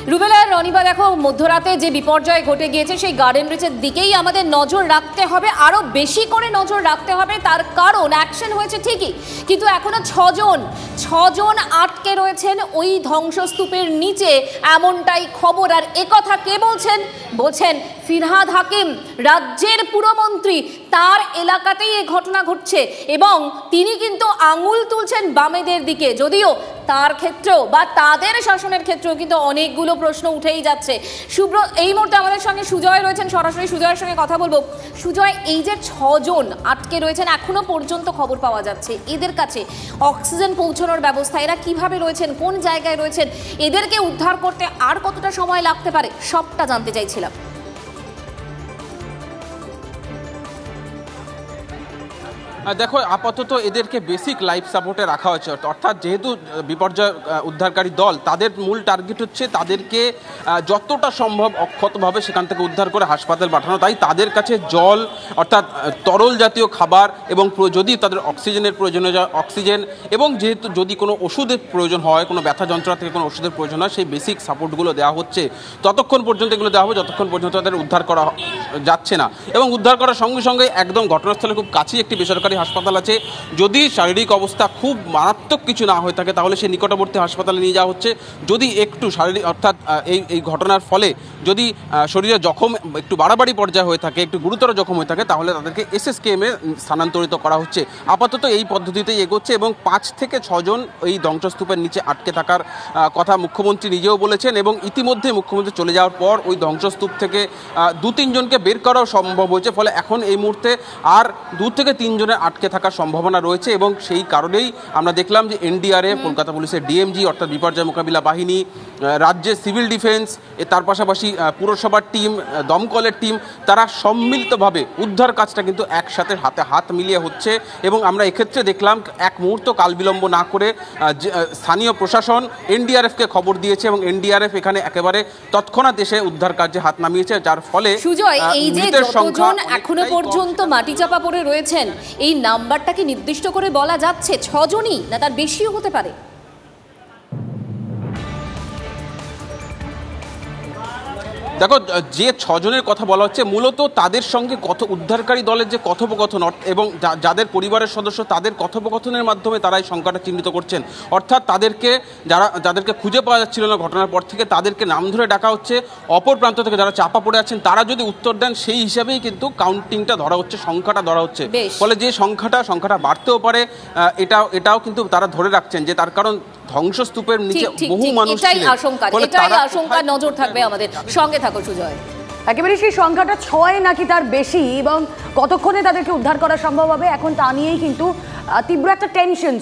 Rubella রনিবা, দেখো মধ্যরাতে যে বিপর্যয় ঘটে গিয়েছে সেই গার্ডেন রিচের দিকেই আমাদের নজর রাখতে হবে, আরো বেশি করে নজর রাখতে হবে। তার কারণ অ্যাকশন হয়েছে ঠিকই, কিন্তু এখনো ছজন আটকে রয়েছেন ওই ধ্বংসস্তূপের নিচে, এমনটাই খবর। আর একথা কে বলছেন? বলছেন ফিরহাদ হাকিম, রাজ্যের পুরমন্ত্রী। তার এলাকাতেই এই ঘটনা ঘটছে এবং তিনি কিন্তু আঙুল তুলছেন বামেদের দিকে, যদিও তার ক্ষেত্রেও বা তাদের শাসনের ক্ষেত্রেও কিন্তু অনেকগুলো প্রশ্ন উঠেই যাচ্ছে। শুভ্র, এই মুহূর্তে আমাদের সঙ্গে সুজয় রয়েছেন, সরাসরি সুজয়ের সঙ্গে কথা বলবো। সুজয়, এই যে 6 জন আটকে রয়েছেন, এখনো পর্যন্ত খবর পাওয়া যাচ্ছে এদের কাছে অক্সিজেন পৌঁছানোর ব্যবস্থা, এরা কিভাবে রয়েছেন, কোন জায়গায় রয়েছেন, এদেরকে উদ্ধার করতে আর কতটা সময় লাগতে পারে, সবটা জানতে চাইছিলাম। দেখো, আপাতত এদেরকে বেসিক লাইফ সাপোর্টে রাখা হয়েছে, অর্থাৎ যেহেতু বিপর্যয় উদ্ধারকারী দল, তাদের মূল টার্গেট হচ্ছে তাদেরকে যতটা সম্ভব অক্ষতভাবে সেখান থেকে উদ্ধার করে হাসপাতাল পাঠানো। তাই তাদের কাছে জল, অর্থাৎ তরল জাতীয় খাবার, এবং যদি তাদের অক্সিজেনের প্রয়োজন হয় অক্সিজেন, এবং যেহেতু যদি কোনো ওষুধের প্রয়োজন হয়, কোনো ব্যথা যন্ত্রণা থেকে কোনো ওষুধের প্রয়োজন হয়, সেই বেসিক সাপোর্টগুলো দেওয়া হচ্ছে। ততক্ষণ পর্যন্ত এগুলো দেওয়া হবে যতক্ষণ পর্যন্ত তাদের উদ্ধার করা যাচ্ছে না। এবং উদ্ধার করার সঙ্গে সঙ্গে একদম ঘটনাস্থলে খুব কাছেই একটি বেসরকারি হাসপাতাল আছে। যদি শারীরিক অবস্থা খুব মারাত্মক কিছু না হয়ে থাকে তাহলে সে নিকটবর্তী হাসপাতালে নিয়ে যাওয়া হচ্ছে। যদি একটু শারীরিক, অর্থাৎ এই ঘটনার ফলে যদি শরীরে জখম একটু বাড়াবাড়ি পর্যায়ে হয়ে থাকে, একটু গুরুতর জখম হয়ে থাকে, তাহলে তাদেরকে এসএসকেএমে স্থানান্তরিত করা হচ্ছে। আপাতত এই পদ্ধতিতেই এগোচ্ছে এবং 5 থেকে 6 জন এই ধ্বংসস্তূপের নিচে আটকে থাকার কথা মুখ্যমন্ত্রী নিজেও বলেছেন। এবং ইতিমধ্যে মুখ্যমন্ত্রী চলে যাওয়ার পর ওই ধ্বংসস্তূপ থেকে 2-3 জনকে বের করাও সম্ভব হয়েছে। ফলে এখন এই মুহূর্তে আর 2 থেকে 3 জনের আটকে থাকার সম্ভাবনা রয়েছে। এবং সেই কারণেই আমরা দেখলাম যে এনডিআরএফ, কলকাতা পুলিশের ডিএমজি অর্থাৎ বিপর্যয় মোকাবিলা বাহিনী, রাজ্যের সিভিল ডিফেন্স, তার পাশাপাশি পুরসভার টিম, দমকলের টিম, তারা সম্মিলিতভাবে উদ্ধার কাজটা কিন্তু একসাথে হাতে হাত মিলিয়ে হচ্ছে। এবং আমরা এক্ষেত্রে দেখলাম এক মুহূর্ত কাল বিলম্ব না করে স্থানীয় প্রশাসন এনডিআরএফকে খবর দিয়েছে এবং এনডিআরএফ এখানে একেবারে তৎক্ষণাৎ এসে উদ্ধার কার্যে হাত নামিয়েছে, যার ফলে সুজয়, এই যে যতজন এখনো পর্যন্ত মাটি চাপা পড়ে রয়েছেন, এই নাম্বারটা কি নির্দিষ্ট করে বলা যাচ্ছে 6 জনই, না তার বেশিও হতে পারে? দেখো, যে 6 জনের কথা বলা হচ্ছে মূলত তাদের সঙ্গে উদ্ধারকারী দলের যে কথোপকথন এবং যাদের পরিবারের সদস্য, তাদের কথোপকথনের মাধ্যমে তারা এই সংখ্যাটা চিহ্নিত করছেন। অর্থাৎ যাদেরকে খুঁজে পাওয়া যাচ্ছিল না ঘটনার পর থেকে, তাদেরকে নাম ধরে ডাকা হচ্ছে। অপর প্রান্ত থেকে যারা চাপা পড়ে আছেন তারা যদি উত্তর দেন, সেই হিসাবেই কিন্তু কাউন্টিংটা ধরা হচ্ছে, সংখ্যাটা ধরা হচ্ছে। ফলে যে সংখ্যাটা বাড়তেও পারে, এটাও কিন্তু তারা ধরে রাখছেন, যে তার কারণ ধ্বংসস্তূপের নিচে বহু মানুষ ছিলেন। এটাই আশঙ্কা, নজর থাকবে আমাদের সঙ্গে। থাকো সুজয়। একেবারে সেই সংখ্যাটা 6 নাকি তার বেশি এবং কতক্ষণে তাদেরকে উদ্ধার করা সম্ভব হবে, এখন তা নিয়েই কিন্তু তীব্র একটা টেনশন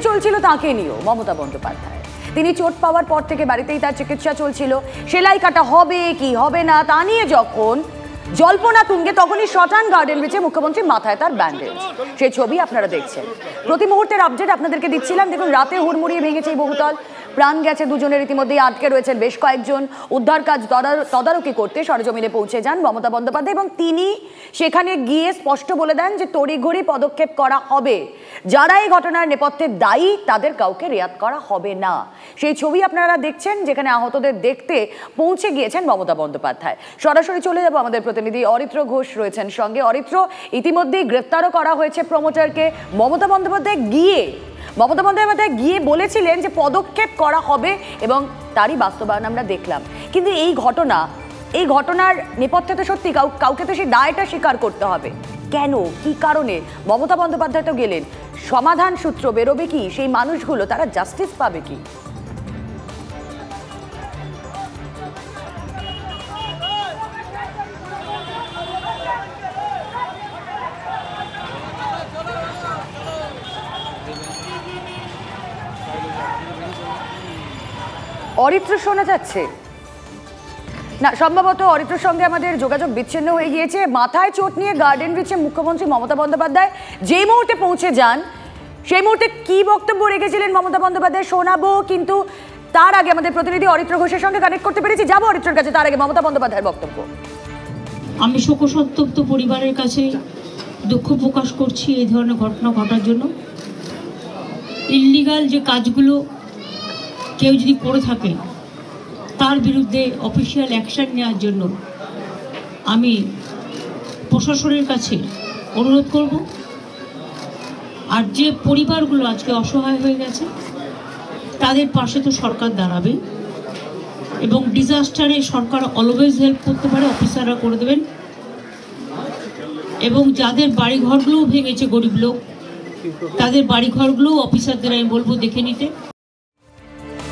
চলছিল তাকে নিয়েও। মমতা বন্দ্যোপাধ্যায়, তিনি চোট পাওয়ার পর থেকে বাড়িতেই তার চিকিৎসা চলছিল, সেলাই কাটা হবে কি হবে না তা নিয়ে যখন জল্পনা তুঙ্গে, তখনই শটান গার্ডেন রিচে মুখ্যমন্ত্রীর মাথায় তার ব্যান্ডেজ। সেই ছবি আপনারা দেখছেন, প্রতি মুহূর্তের আপডেট আপনাদেরকে দিচ্ছিলাম। দেখুন, রাতে হুড়মুড়িয়ে ভেঙেছে এই বহুতল, প্রাণ গেছে 2 জনের, ইতিমধ্যেই আটকে রয়েছেন বেশ কয়েকজন। উদ্ধার কাজ তদারকি করতে সরেজমিনে পৌঁছে যান মমতা বন্দ্যোপাধ্যায় এবং তিনি সেখানে গিয়ে স্পষ্ট বলে দেন যে তড়িঘড়ি পদক্ষেপ করা হবে, যারা এই ঘটনার নেপথ্যে দায়ী তাদের কাউকে রেয়াত করা হবে না। সেই ছবি আপনারা দেখছেন, যেখানে আহতদের দেখতে পৌঁছে গিয়েছেন মমতা বন্দ্যোপাধ্যায়। সরাসরি চলে যাব, আমাদের প্রতিনিধি অরিত্র ঘোষ রয়েছেন সঙ্গে। অরিত্র, ইতিমধ্যেই গ্রেফতারও করা হয়েছে প্রমোটারকে। মমতা বন্দ্যোপাধ্যায় গিয়ে বলেছিলেন যে পদক্ষেপ করা হবে এবং তারই বাস্তবায়ন আমরা দেখলাম। কিন্তু এই ঘটনার নেপথ্যে তো সত্যি কাউকে তো সেই দায়টা স্বীকার করতে হবে। কেন, কি কারণে মমতা বন্দ্যোপাধ্যায় তো গেলেন, সমাধান সূত্র বেরোবে কি? সেই মানুষগুলো তারা জাস্টিস পাবে কি? অরিত্র শোনা যাচ্ছে না? সম্ভবত অরিত্রর সঙ্গে আমাদের যোগাযোগ বিচ্ছিন্ন হয়ে গিয়েছে। মাথায় চোট নিয়ে গার্ডেন রিচে মুখ্যমন্ত্রী মমতা বন্দ্যোপাধ্যায় যেই মুহূর্তে পৌঁছে যান, সেই মুহূর্তে কি বক্তব্য রেখেছিলেন মমতা বন্দ্যোপাধ্যায় শোনাবো, কিন্তু তার আগে আমাদের প্রতিনিধি অরিত্র ঘোষের সঙ্গে কানেক্ট করতে পেরেছি, যাবো অরিত্রের কাছে। তার আগে মমতা বন্দ্যোপাধ্যায়ের বক্তব্য। আমি শোকসন্তপ্ত পরিবারের কাছে দুঃখ প্রকাশ করছি এই ধরনের ঘটনা ঘটার জন্য। ইল্লিগাল যে কাজগুলো কেউ যদি করে থাকে তার বিরুদ্ধে অফিসিয়াল অ্যাকশন নেওয়ার জন্য আমি প্রশাসনের কাছে অনুরোধ করব। আর যে পরিবারগুলো আজকে অসহায় হয়ে গেছে তাদের পাশে তো সরকার দাঁড়াবে, এবং ডিজাস্টারে সরকার অলওয়েজ হেল্প করতে পারে, অফিসাররা করে দেবেন। এবং যাদের বাড়িঘরগুলোও ভেঙেছে গরিব লোক, তাদের বাড়িঘরগুলোও অফিসারদের আমি বলবো দেখে নিতে।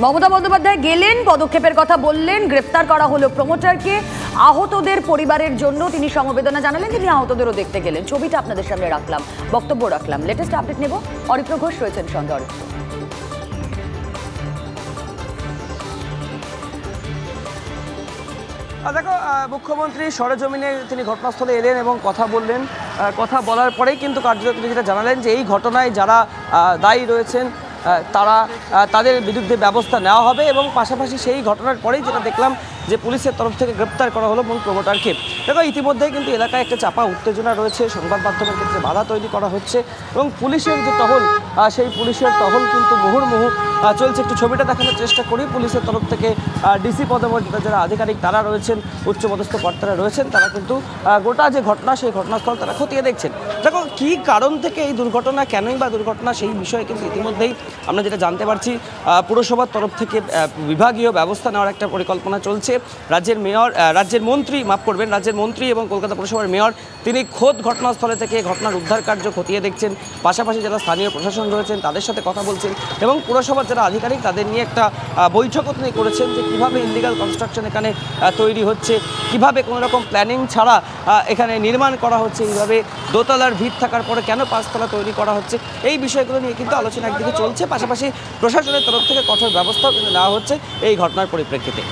মমতা বন্দ্যোপাধ্যায় গেলেন, পদক্ষেপের কথা বললেন, গ্রেপ্তার করা হলো প্রমোটারকে। আহতদের পরিবারের জন্য তিনি সমবেদনা জানালেন, তিনি আহতদেরও দেখতে গেলেন। ছবিটা আপনাদের সামনে রাখলাম, বক্তব্য রাখলাম। লেটেস্ট আপডেট নেব, অরিত্র ঘোষ রয়েছেন সঙ্গে। অরিত্র, দেখো, মুখ্যমন্ত্রী সরেজমিনে তিনি ঘটনাস্থলে এলেন এবং কথা বললেন। কথা বলার পরেই কিন্তু কার্যত তিনি যেটা জানালেন যে এই ঘটনায় যারা দায়ী রয়েছেন তাদের বিরুদ্ধে ব্যবস্থা নেওয়া হবে, এবং পাশাপাশি সেই ঘটনার পরেই যেটা দেখলাম যে পুলিশের তরফ থেকে গ্রেপ্তার করা হলো মূল প্রমোটারকে। দেখো, ইতিমধ্যেই কিন্তু এলাকায় একটা চাপা উত্তেজনা রয়েছে, সংবাদ মাধ্যমের ক্ষেত্রে বাধা তৈরি করা হচ্ছে, এবং পুলিশের যে টহল সেই পুলিশের টহল কিন্তু মুহুর্মুহু চলছে। একটু ছবিটা দেখানোর চেষ্টা করি। পুলিশের তরফ থেকে ডিসি পদমর্যাদা যারা আধিকারিক তারা রয়েছেন, উচ্চপদস্থ কর্তারা রয়েছেন, তারা কিন্তু গোটা যে ঘটনা সেই ঘটনাস্থল তারা খতিয়ে দেখছেন। দেখো, কী কারণ থেকে এই দুর্ঘটনা, কেনই বা দুর্ঘটনা, সেই বিষয়ে কিন্তু ইতিমধ্যেই আমরা যেটা জানতে পারছি, পুরসভার তরফ থেকে বিভাগীয় ব্যবস্থা নেওয়ার একটা পরিকল্পনা চলছে। রাজ্যের মন্ত্রী এবং কলকাতা পুরসভার মেয়র তিনি খোদ ঘটনাস্থলে থেকে ঘটনার উদ্ধার কার্য খতিয়ে দেখছেন, পাশাপাশি যারা স্থানীয় প্রশাসন রয়েছেন তাদের সাথে কথা বলছেন, এবং পুরসভার যারা আধিকারিক তাদের নিয়ে একটা বৈঠকও তিনি করেছেন যে কীভাবে ইলিগাল কনস্ট্রাকশন এখানে তৈরি হচ্ছে, কিভাবে কোনো রকম প্ল্যানিং ছাড়া এখানে নির্মাণ করা হচ্ছে, এইভাবে দোতলার ভিত থাকার পরে কেন পাঁচতলা তৈরি করা হচ্ছে, এই বিষয়গুলো নিয়ে কিন্তু আলোচনা একদিকে চলছে। পাশাপাশি প্রশাসনের তরফ থেকে কঠোর ব্যবস্থাও কিন্তু নেওয়া হচ্ছে এই ঘটনার পরিপ্রেক্ষিতে।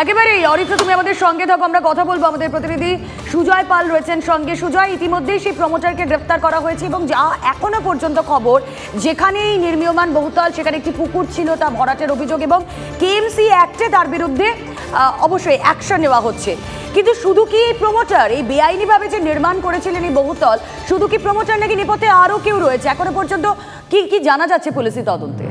একেবারেই অরিত্র, তুমি আমাদের সঙ্গে থাকো, আমরা কথা বলবো। আমাদের প্রতিনিধি সুজয় পাল রয়েছেন সঙ্গে। সুজয়, ইতিমধ্যেই সেই প্রমোটারকে গ্রেপ্তার করা হয়েছে, এবং যা এখনো পর্যন্ত খবর, যেখানেই নির্মীয়মান বহুতল সেখানে একটি পুকুর ছিল, তা ভরাটের অভিযোগ, এবং কেএমসি অ্যাক্টে তার বিরুদ্ধে অবশ্যই অ্যাকশন নেওয়া হচ্ছে। কিন্তু শুধু কি প্রমোটার, এই বেআইনিভাবে যে নির্মাণ করেছিলেন এই বহুতল, শুধু কি প্রমোটার নাকি নেপথ্যে আরও কেউ রয়েছে? এখনো পর্যন্ত কি কি জানা যাচ্ছে পুলিশি তদন্তে?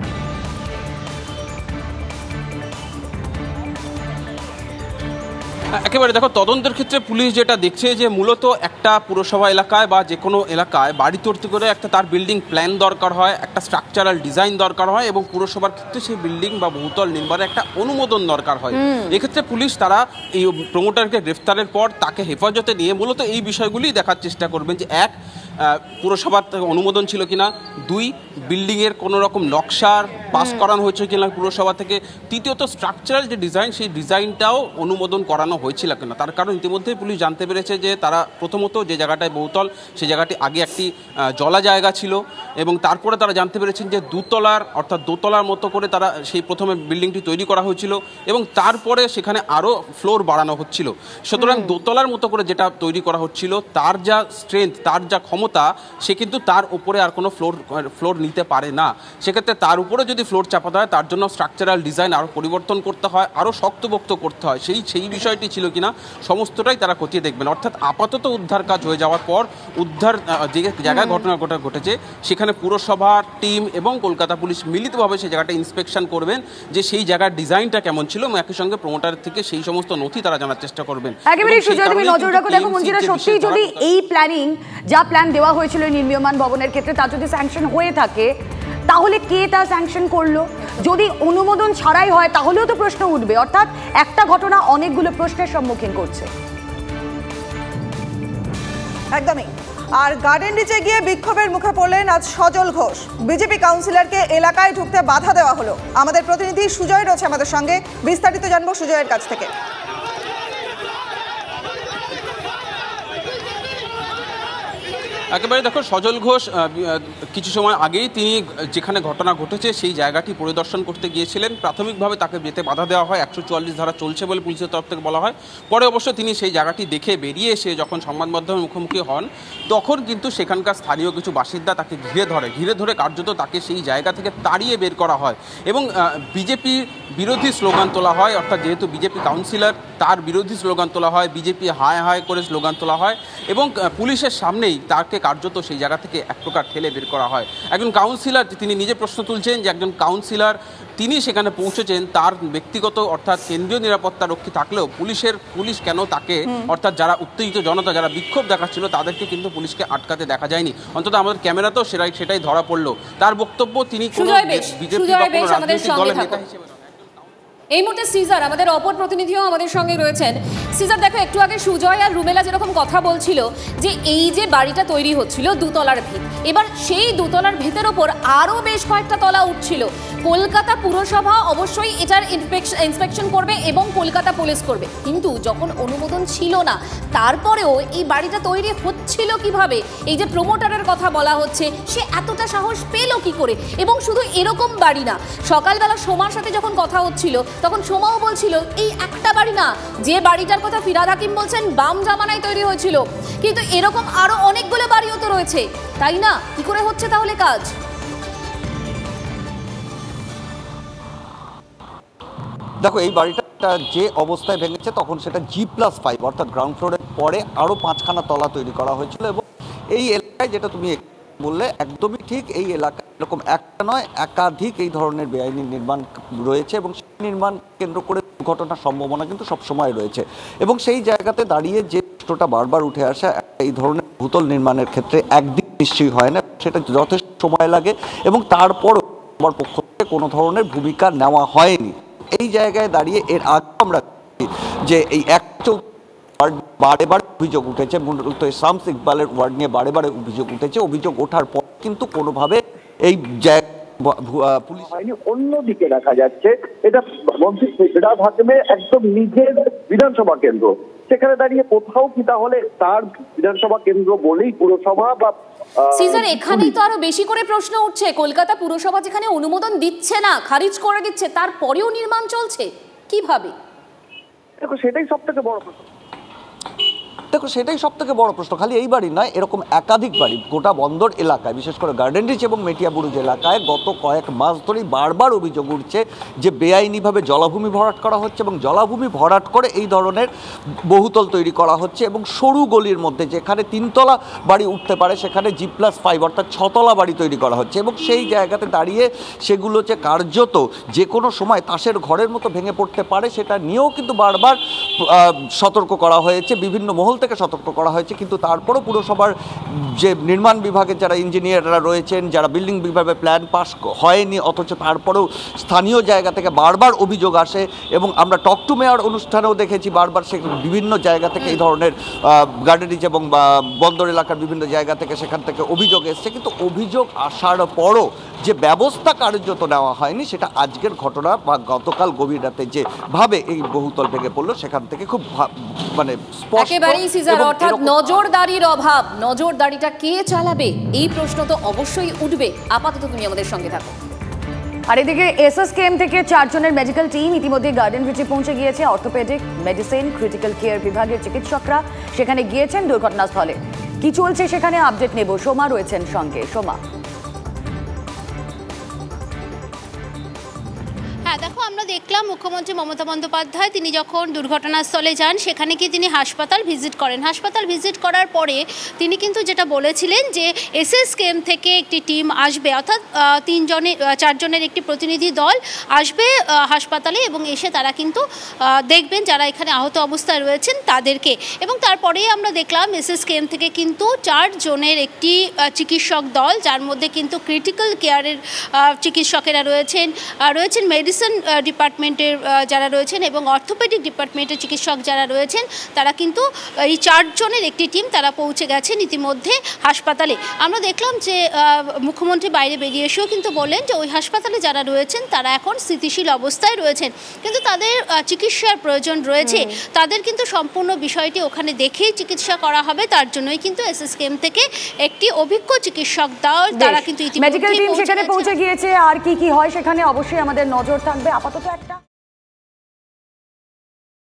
একেবারে দেখো, তদন্তের ক্ষেত্রে পুলিশ যেটা দেখছে যে মূলত একটা পুরসভা এলাকায় বা যে কোনো এলাকায় বাড়ি তৈরি করে একটা তার বিল্ডিং প্ল্যান দরকার হয়, একটা স্ট্রাকচারাল ডিজাইন দরকার হয়, এবং পুরসভার ক্ষেত্রে সেই বিল্ডিং বা বহুতল নির্মাণের একটা অনুমোদন দরকার হয়। এক্ষেত্রে পুলিশ তারা এই প্রমোটারকে গ্রেফতারের পর তাকে হেফাজতে নিয়ে মূলত এই বিষয়গুলি দেখার চেষ্টা করবেন যে এক, পুরসভার অনুমোদন ছিল কিনা, দুই, বিল্ডিংয়ের কোনো রকম নকশার পাস করানো হয়েছে কিনা পুরসভা থেকে, তৃতীয়ত স্ট্রাকচারাল যে ডিজাইন সেই ডিজাইনটাও অনুমোদন করানো হয়েছিল কিনা। তার কারণ ইতিমধ্যেই পুলিশ জানতে পেরেছে যে তারা প্রথমত যে জায়গাটায় বহুতল সেই জায়গাটি আগে একটি জলা জায়গা ছিল, এবং তারপরে তারা জানতে পেরেছেন যে দুতলার অর্থাৎ দোতলার মতো করে তারা সেই প্রথমে বিল্ডিংটি তৈরি করা হয়েছিল, এবং তারপরে সেখানে আরও ফ্লোর বাড়ানো হচ্ছিল। সুতরাং দোতলার মতো করে যেটা তৈরি করা হচ্ছিল তার যা স্ট্রেংথ, তার যা ক্ষমতা, সে কিন্তু তার উপরে আর কোনো ফ্লোর নিতে পারে না। সেক্ষেত্রে তার উপরে যদি ফ্লোর চাপাতে হয় তার জন্য স্ট্রাকচারাল ডিজাইন আরও পরিবর্তন করতে হয়, আরও শক্তপোক্ত করতে হয়। সেই বিষয়টি ছিল কিনা সমস্তটাই তারা খতিয়ে দেখবেন। অর্থাৎ আপাতত উদ্ধার কাজ হয়ে যাওয়ার পর উদ্ধার যে জায়গায় ঘটনা ঘটেছে সেখানে পুরসভার টিম এবং কলকাতা পুলিশ মিলিতভাবে সেই জায়গাটা ইন্সপেকশন করবেন যে সেই জায়গার ডিজাইনটা কেমন ছিল, এবং একই সঙ্গে প্রমোটারের থেকে সেই সমস্ত নথি তারা জানার চেষ্টা করবেন। একেবারে সুজয়, তুমি নজর রাখো। দেখো মঞ্জিরা, সত্যি যদি এই প্ল্যান দেওয়া হয়েছিল নির্মীয়মান ভবনের ক্ষেত্রে তা যদি স্যাংশন হয়ে থাকে, তাহলে কে তা স্যাংশন করলো? যদি অনুমোদন ছাড়াই হয় তাহলেও তো প্রশ্ন উঠবে। অর্থাৎ একটা ঘটনা অনেকগুলো প্রশ্নের সম্মুখীন করছে। একদমই। আর গার্ডেন রিচে গিয়ে বিক্ষোভের মুখে পড়লেন আজ সজল ঘোষ। বিজেপি কাউন্সিলরকে এলাকায় ঢুকতে বাধা দেওয়া হলো। আমাদের প্রতিনিধি সুজয় রয়েছে আমাদের সঙ্গে, বিস্তারিত জানবো সুজয়ের কাছ থেকে। একেবারে দেখো, সজল ঘোষ কিছু সময় আগেই তিনি যেখানে ঘটনা ঘটেছে সেই জায়গাটি পরিদর্শন করতে গিয়েছিলেন। প্রাথমিকভাবে তাকে যেতে বাধা দেওয়া হয়, 144 ধারা চলছে বলে পুলিশের তরফ থেকে বলা হয়। পরে অবশ্য তিনি সেই জায়গাটি দেখে বেরিয়ে এসে যখন সংবাদ মাধ্যমের মুখোমুখি হন তখন কিন্তু সেখানকার স্থানীয় কিছু বাসিন্দা তাকে ঘিরে ধরে কার্যত তাকে সেই জায়গা থেকে তাড়িয়ে বের করা হয়, এবং বিজেপি বিরোধী স্লোগান তোলা হয়। অর্থাৎ যেহেতু বিজেপি কাউন্সিলর, তার বিরোধী স্লোগান তোলা হয়, বিজেপি হায় হায় করে স্লোগান তোলা হয়, এবং পুলিশের সামনেই তাকে তাকে কার্যত সেই জায়গা থেকে এক প্রকার ঠেলে বের করা হয়। একজন কাউন্সিলর, তিনি নিজে প্রশ্ন তুলছেন যে একজন কাউন্সিলর তিনি সেখানে পৌঁছেছেন, তার ব্যক্তিগত অর্থাৎ কেন্দ্রীয় নিরাপত্তা রক্ষী থাকলেও পুলিশ কেন তাকে, অর্থাৎ যারা উত্তেজিত জনতা, যারা বিক্ষোভ দেখাচ্ছিল তাদেরকে কিন্তু পুলিশকে আটকাতে দেখা যায়নি। অন্তত আমাদের ক্যামেরাতেও সেটাই ধরা পড়লো। তার বক্তব্য তিনি কোনো বিজেপি বা কোনো রাজনৈতিক দলের নেতা হিসেবে। এই মুহূর্তে সিজার, আমাদের অপর প্রতিনিধিও আমাদের সঙ্গে রয়েছেন। সিজার, দেখো একটু আগে সুজয় আর রুমেলা যেরকম কথা বলছিল যে এই যে বাড়িটা তৈরি হচ্ছিল দুতলার ভিত, এবার সেই দুতলার ভিতের ওপর আরও বেশ কয়েকটা তলা উঠছিল। কলকাতা পুরসভা অবশ্যই এটার ইন্সপেকশন করবে এবং কলকাতা পুলিশ করবে, কিন্তু যখন অনুমোদন ছিল না তারপরেও এই বাড়িটা তৈরি হচ্ছিল কিভাবে? এই যে প্রমোটারের কথা বলা হচ্ছে, সে এতটা সাহস পেল কি করে? এবং শুধু এরকম বাড়ি না, সকালবেলা সোমার সাথে যখন কথা হচ্ছিল তখন সোমাও বলছিল এই একটা বাড়ি না, যে বাড়িটার কথা ফিরহাদ হাকিম বলছেন বাম জামানায় তৈরি হয়েছিল, কিন্তু এরকম আরো অনেকগুলো বাড়িও তো রয়েছে, তাই না? কি করে হচ্ছে তাহলে কাজ? দেখো, এই বাড়িটা যে অবস্থায় ভেঙেছে তখন সেটা G+5 অর্থাৎ গ্রাউন্ড ফ্লোরের পরে আরও 5খানা তলা তৈরি করা হয়েছিল। এবং এই এলাকায় যেটা তুমি বললে একদমই ঠিক, এই এলাকায় এরকম একটা নয় একাধিক এই ধরনের বেআইনি নির্মাণ রয়েছে এবং সেই নির্মাণ কেন্দ্র করে দুর্ঘটনার সম্ভাবনা কিন্তু সবসময় রয়েছে। এবং সেই জায়গাতে দাঁড়িয়ে যে প্রশ্নটা বারবার উঠে আসে, এই ধরনের ভূতল নির্মাণের ক্ষেত্রে একদিন নিশ্চয়ই হয় না, সেটা যথেষ্ট সময় লাগে এবং তারপরও আমার পক্ষ থেকে কোনো ধরনের ভূমিকা নেওয়া হয়নি। এই জায়গায় দাঁড়িয়ে এর আগে আমরা যে এই বারে বারে অভিযোগ উঠেছে, মূলত শামস ইকবালের ওয়ার্ড নিয়ে বারে বারে অভিযোগ উঠেছে। অভিযোগ ওঠার পর কিন্তু কোনোভাবে এই পুলিশ বাহিনী অন্যদিকে দেখা যাচ্ছে। এটা মন্ত্রী ফিরহাদ হাকিমের একদম নিজের বিধানসভা কেন্দ্র, সেখানে দাঁড়িয়ে কোথাও কি তাহলে তার বিধানসভা কেন্দ্র বলেই পুরসভা বা সিজার, এখানেই তো আরো বেশি করে প্রশ্ন উঠছে। কলকাতা পুরসভা যেখানে অনুমোদন দিচ্ছে না, খারিজ করে দিচ্ছে, তারপরেও নির্মাণ চলছে কিভাবে? দেখো, সেটাই সব থেকে বড় প্রশ্ন। খালি এই বাড়ি নয়, এরকম একাধিক বাড়ি গোটা বন্দর এলাকায়, বিশেষ করে গার্ডেন রিচ এবং মেটিয়াবুরুজ এলাকায় গত কয়েক মাস ধরেই বারবার অভিযোগ উঠছে যে বেআইনিভাবে জলাভূমি ভরাট করা হচ্ছে এবং জলাভূমি ভরাট করে এই ধরনের বহুতল তৈরি করা হচ্ছে এবং সরু গলির মধ্যে যেখানে 3তলা বাড়ি উঠতে পারে সেখানে G+5 অর্থাৎ 6তলা বাড়ি তৈরি করা হচ্ছে। এবং সেই জায়গাতে দাঁড়িয়ে সেগুলো যে কার্যত যে কোনো সময় তাসের ঘরের মতো ভেঙে পড়তে পারে সেটা নিয়েও কিন্তু বারবার সতর্ক করা হয়েছে, বিভিন্ন মহল থেকে সতর্ক করা হয়েছে। কিন্তু তারপরও পুরসভার যে নির্মাণ বিভাগের যারা ইঞ্জিনিয়াররা রয়েছেন, যারা বিল্ডিং বিভাগে প্ল্যান পাস হয়নি, অথচ তারপরেও স্থানীয় জায়গা থেকে বারবার অভিযোগ আসে এবং আমরা টক টু মেয়র অনুষ্ঠানেও দেখেছি বারবার সে বিভিন্ন জায়গা থেকে এই ধরনের গার্ডেন রিচ এবং বন্দর এলাকার বিভিন্ন জায়গা থেকে সেখান থেকে অভিযোগ এসছে। কিন্তু অভিযোগ আসার পরও যে ব্যবস্থা কার্যত নেওয়া হয়নি, সেটা আজকের ঘটনা বা গতকাল গভীর রাতে যেভাবে এই বহুতল ভেঙে পড়লো সেখান থেকে খুব মানে স্পষ্ট। অর্থাৎ নজরদারির অভাব, নজরদারিটা কে চালাবে এই প্রশ্ন তো অবশ্যই উঠবে। আপাতত তুমি আমাদের সঙ্গে থাকো। আর এদিকে SSKM থেকে 4 জনের মেডিকেল টিম ইতিমধ্যে গার্ডেন রিচে পৌঁছে গিয়েছে। অর্থোপেডিক, মেডিসিন, ক্রিটিক্যাল কেয়ার বিভাগের চিকিৎসকরা সেখানে গিয়েছেন দুর্ঘটনাস্থলে। কি চলছে সেখানে আপডেট নেব, সোমা রয়েছেন সঙ্গে। সোমা, দেখো, আমরা দেখলাম মুখ্যমন্ত্রী মমতা বন্দ্যোপাধ্যায় তিনি যখন দুর্ঘটনাস্থলে যান সেখানে গিয়ে তিনি হাসপাতাল ভিজিট করেন। হাসপাতাল ভিজিট করার পরে তিনি কিন্তু যেটা বলেছিলেন যে SSKM থেকে একটি টিম আসবে, অর্থাৎ 4 জনের একটি প্রতিনিধি দল আসবে হাসপাতালে এবং এসে তারা কিন্তু দেখবেন যারা এখানে আহত অবস্থায় রয়েছেন তাদেরকে। এবং তারপরেই আমরা দেখলাম SSKM থেকে কিন্তু 4 জনের একটি চিকিৎসক দল, যার মধ্যে কিন্তু ক্রিটিক্যাল কেয়ারের চিকিৎসকেরা রয়েছেন, মেডিসিন ডিপার্টমেন্টের যারা রয়েছেন এবং অর্থোপেডিক ডিপার্টমেন্টের চিকিৎসক যারা রয়েছেন, তারা কিন্তু এই 4 জনের একটি টিম তারা পৌঁছে গেছেন ইতিমধ্যে হাসপাতালে। আমরা দেখলাম যে মুখ্যমন্ত্রী বাইরে বেরিয়ে এসেও কিন্তু বললেন যে ওই হাসপাতালে যারা রয়েছেন তারা এখন স্থিতিশীল অবস্থায় রয়েছেন, কিন্তু তাদের চিকিৎসার প্রয়োজন রয়েছে, তাদের কিন্তু সম্পূর্ণ বিষয়টি ওখানে দেখেই চিকিৎসা করা হবে। তার জন্যই কিন্তু SSKM থেকে একটি অভিজ্ঞ চিকিৎসক দল তারা কিন্তু মেডিকেল টিম সেখানে পৌঁছে গিয়েছে। আর কি কি হয় সেখানে অবশ্যই আমাদের নজর থাকবে। আপাতত একটা